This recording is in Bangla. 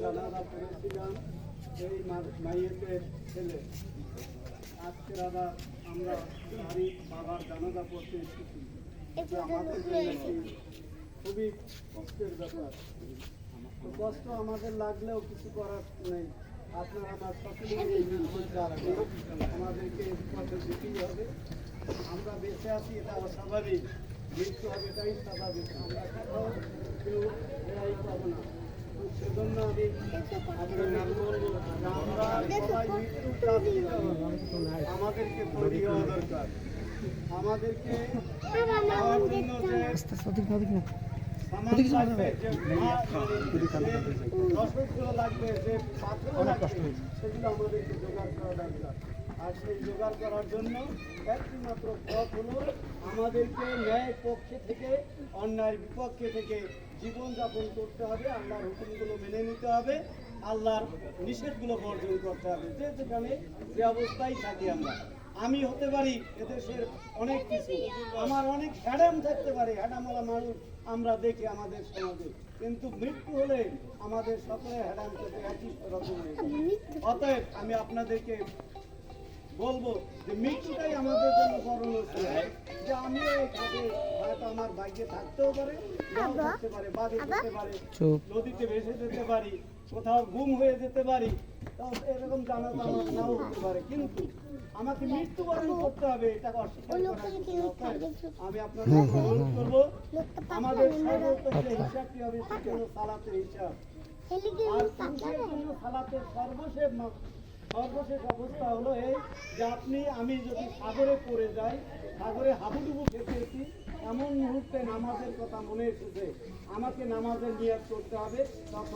জানাজা পড়েছিলাম এই মাইয়েতের ছেলে। আজকের আবার আমরা আরিফ বাবার জানাজা পড়তে এসেছি। আমাদের জন্য খুবই কষ্টের ব্যাপার। তো কষ্ট আমাদের লাগলেও কিছু করার নেই। আপনারা আমার সকলেই আমাদেরকে পথে দিতেই হবে। আমরা বেঁচে আছি, এটা অস্বাভাবিক। মৃত্যু হবে, এটাই স্বাভাবিক। আমরা কোথাও কেউ রেহাই পাবো না। সেজন্য আমি আপনার নাম বলবো, আমরা সবাই মৃত্যু আমাদেরকে তৈরি হওয়া দরকার। আমাদেরকে যাওয়ার জন্য যে লাগবে, যে পাথর লাগবে, সেগুলো আমাদেরকে জোগাড় করা দরকার। আর সেই জোগাড় করার জন্য একটিমাত্র পথ হলো আমাদেরকে ন্যায় পক্ষে থেকে অন্যায়ের বিপক্ষে থেকে জীবনযাপন করতে হবে। আল্লাহর হুকুমগুলো মেনে নিতে হবে, আল্লাহর নিষেধগুলো বর্জন করতে হবে। যে যেখানে যে অবস্থায় থাকি আমি হতে পারি এদেশের অনেক কিছু, আমার অনেক হ্যাডাম থাকতে পারে, হ্যাডামওয়ালা মানুষ আমরা দেখি আমাদের সমাজে, কিন্তু মৃত্যু হলে আমাদের সকলের হ্যাডাম থেকে একই রকম হয়ে যায়। অতএব আমি আপনাদেরকে বলবো যে মৃত্যুটাই আমাদের জন্য বড় লক্ষ্য। যে আমি হয়তো আমার ভাগ্যে থাকতেও পারে, নাও থাকতে পারে, বাদে যেতে পারে, নদীতে ভেসে যেতে পারি, কোথাও গুম হয়ে যেতে পারি, তাও এরকম জানাজা আমার নাও হতে পারে, কিন্তু আমাকে মৃত্যুবরণ করতে হবে, এটা অস্বীকার করা। আমি আপনাদের অনুরোধ করবো, আমাদের সর্বোচ্চ যে হিসাবটি হবে সেটি হলো সালাতের হিসাব। আর পুরুষের জন্য সালাতের সর্বশেষ অবস্থা হলো এই যে আমি যদি সাগরে পড়ে যাই, সাগরে হাবুডুবু খেতেছি, এমন মুহূর্তে নামাজের কথা মনে এসেছে, আমাকে নামাজের নিয়াত করতে হবে। তখন